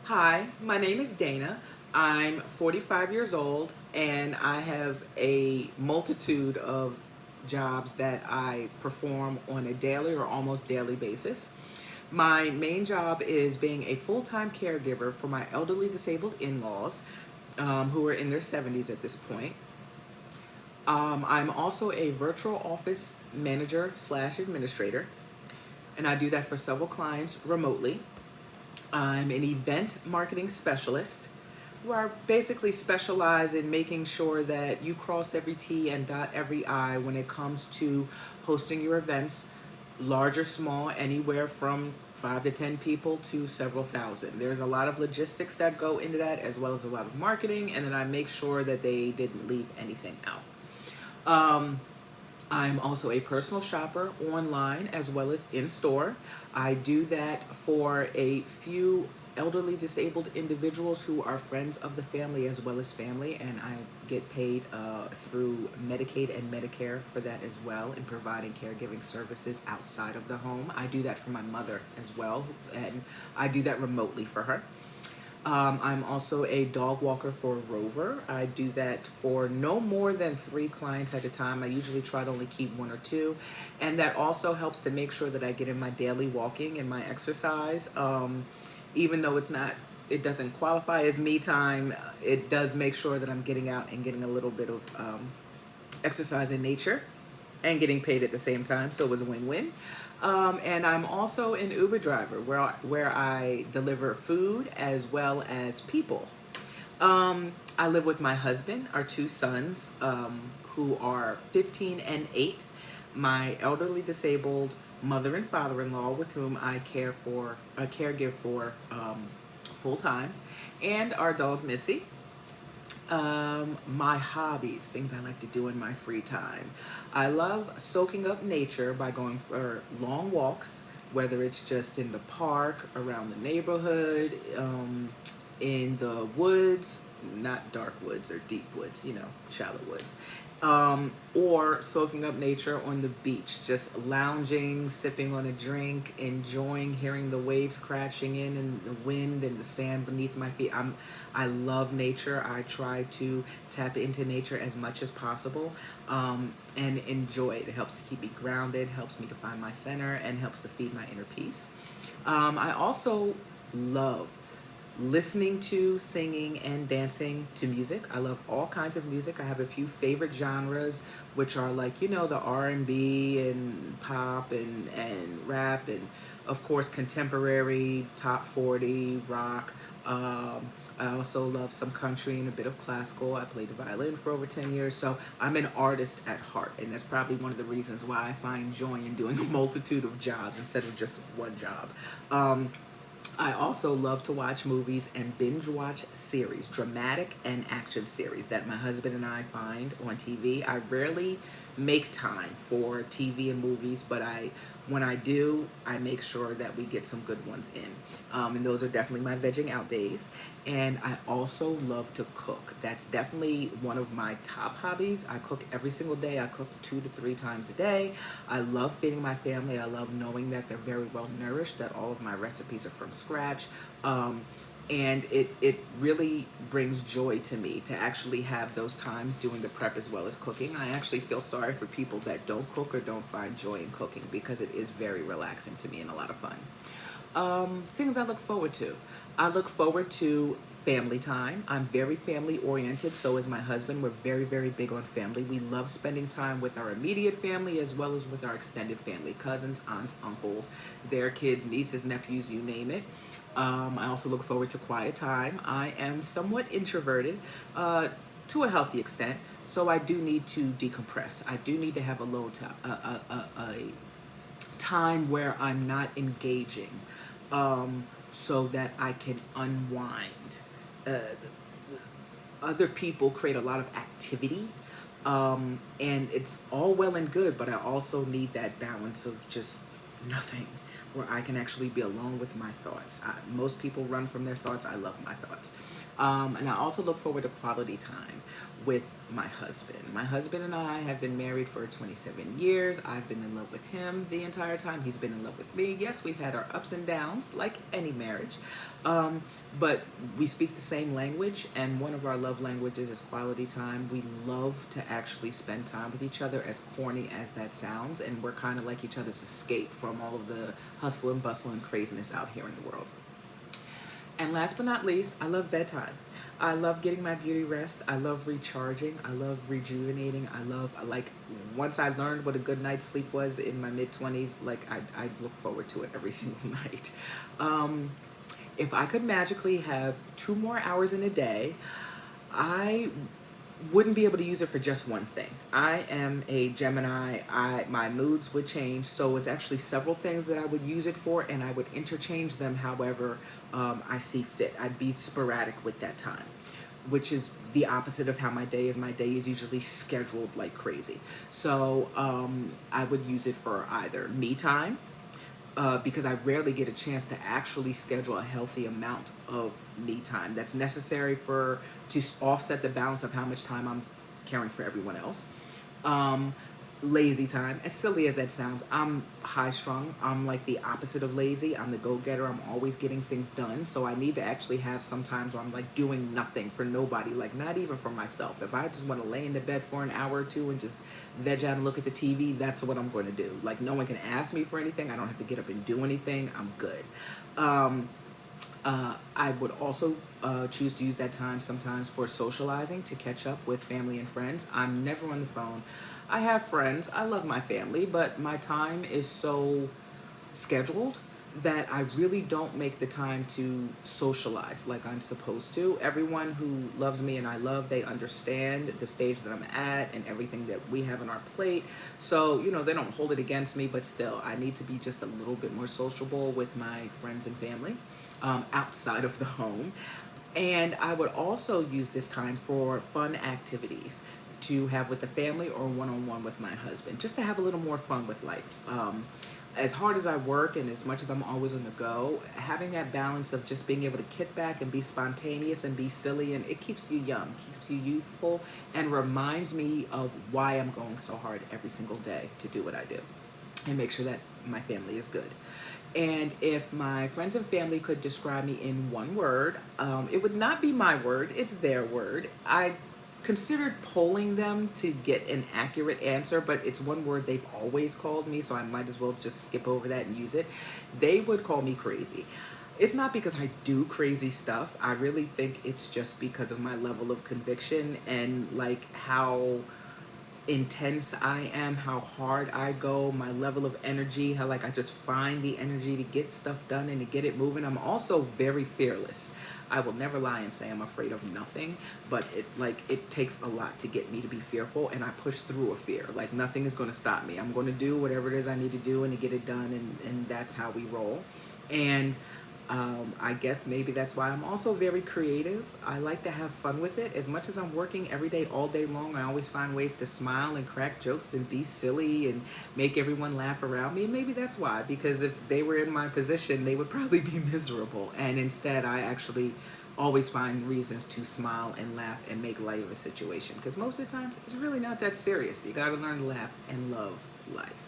Hi, my name is Dana. I'm 45 years old and I have a multitude of jobs that I perform on a daily or almost daily basis. My main job is being a full-time caregiver for my elderly disabled in-laws who are in their 70s at this point. I'm also a virtual office manager slash administrator, and I do that for several clients remotely. I'm an event marketing specialist where I basically specialize in making sure that you cross every T and dot every I when it comes to hosting your events, large or small, anywhere from 5 to 10 people to several thousand. There's a lot of logistics that go into that, as well as a lot of marketing, and then I make sure that they didn't leave anything out. Um, I'm also a personal shopper online as well as in store. I do that for a few elderly disabled individuals who are friends of the family as well as family, and I get paid through Medicaid and Medicare for that as well, in providing caregiving services outside of the home. I do that for my mother as well, and I do that remotely for her. I'm also a dog walker for Rover. I do that for no more than 3 clients at a time. I usually try to only keep 1 or 2. And that also helps to make sure that I get in my daily walking and my exercise. Even though it doesn't qualify as me time, it does make sure that I'm getting out and getting a little bit of exercise in nature and getting paid at the same time, so it was a win-win. And I'm also an Uber driver where I deliver food as well as people. I live with my husband, our 2 sons, who are 15 and 8, my elderly disabled mother and father-in-law with whom I caregive for full time, and our dog Missy. My hobbies, things I like to do in my free time. I love soaking up nature by going for long walks, whether it's just in the park, around the neighborhood, in the woods, not dark woods or deep woods, shallow woods, or soaking up nature on the beach, just lounging, sipping on a drink, enjoying hearing the waves crashing in and the wind and the sand beneath my feet. I love nature. I try to tap into nature as much as possible, and enjoy it. It helps to keep me grounded, helps me to find my center, and helps to feed my inner peace. I also love listening to, singing, and dancing to music. I love all kinds of music. I have a few favorite genres, which are like, the R&B and pop and rap, and of course contemporary, top 40, rock. I also love some country and a bit of classical. I played the violin for over 10 years, so I'm an artist at heart, and that's probably one of the reasons why I find joy in doing a multitude of jobs instead of just one job. I also love to watch movies and binge watch series, dramatic and action series that my husband and I find on TV. I rarely make time for TV and movies, but when I do, I make sure that we get some good ones in. And those are definitely my vegging out days. And I also love to cook. That's definitely one of my top hobbies. I cook every single day. I cook 2 to 3 times a day. I love feeding my family. I love knowing that they're very well nourished, that all of my recipes are from scratch. And it really brings joy to me to actually have those times doing the prep as well as cooking. I actually feel sorry for people that don't cook or don't find joy in cooking, because it is very relaxing to me and a lot of fun. Things I look forward to. I look forward to family time. I'm very family oriented, so is my husband. We're very, very big on family. We love spending time with our immediate family as well as with our extended family, cousins, aunts, uncles, their kids, nieces, nephews, you name it. I also look forward to quiet time. I am somewhat introverted to a healthy extent, so I do need to decompress. I do need to have a time where I'm not engaging, so that I can unwind. Uh, Other people create a lot of activity, and it's all well and good, but I also need that balance of just nothing, where I can actually be alone with my thoughts. Most people run from their thoughts. I love my thoughts. And I also look forward to quality time with my husband. My husband and I have been married for 27 years. I've been in love with him the entire time. He's been in love with me. Yes, we've had our ups and downs, like any marriage. But we speak the same language, and one of our love languages is quality time. We love to actually spend time with each other, as corny as that sounds, and we're kind of like each other's escape from all of the hustle and bustle and craziness out here in the world. And last but not least, I love bedtime. I love getting my beauty rest. I love recharging. I love rejuvenating. Like, once I learned what a good night's sleep was in my mid 20s, like, I look forward to it every single night. If I could magically have 2 more hours in a day, I wouldn't be able to use it for just one thing. I am a Gemini. My moods would change, so it's actually several things that I would use it for, and I would interchange them however I see fit. I'd be sporadic with that time, which is the opposite of how my day is. My day is usually scheduled like crazy. So I would use it for either me time, because I rarely get a chance to actually schedule a healthy amount of me time that's necessary to offset the balance of how much time I'm caring for everyone else. Lazy time, as silly as that sounds, I'm high strung. I'm like the opposite of lazy. I'm the go-getter. I'm always getting things done. So I need to actually have some times where I'm like doing nothing for nobody, like not even for myself. If I just want to lay in the bed for an hour or two and just veg out and look at the TV, that's what I'm going to do. Like, no one can ask me for anything. I don't have to get up and do anything. I'm good. I would also choose to use that time sometimes for socializing, to catch up with family and friends. I'm never on the phone. I have friends. I love my family, but my time is so scheduled that I really don't make the time to socialize like I'm supposed to. Everyone who loves me and I love, they understand the stage that I'm at and everything that we have on our plate. So, they don't hold it against me, but still, I need to be just a little bit more sociable with my friends and family outside of the home. And I would also use this time for fun activities to have with the family or one-on-one with my husband, just to have a little more fun with life. As hard as I work and as much as I'm always on the go, having that balance of just being able to kick back and be spontaneous and be silly, and it keeps you young, keeps you youthful, and reminds me of why I'm going so hard every single day to do what I do and make sure that my family is good. And if my friends and family could describe me in one word, it would not be my word, it's their word. I considered polling them to get an accurate answer, but it's one word they've always called me, so I might as well just skip over that and use it. They would call me crazy. It's not because I do crazy stuff. I really think it's just because of my level of conviction and like how intense I am, how hard I go, my level of energy, how like I just find the energy to get stuff done and to get it moving. I'm also very fearless. I will never lie and say I'm afraid of nothing, but it takes a lot to get me to be fearful, and I push through a fear. Like, nothing is going to stop me. I'm going to do whatever it is I need to do and to get it done, and that's how we roll. And I guess maybe that's why I'm also very creative. I like to have fun with it. As much as I'm working every day, all day long, I always find ways to smile and crack jokes and be silly and make everyone laugh around me. And maybe that's why, because if they were in my position, they would probably be miserable. And instead, I actually always find reasons to smile and laugh and make light of a situation. Because most of the times, it's really not that serious. You got to learn to laugh and love life.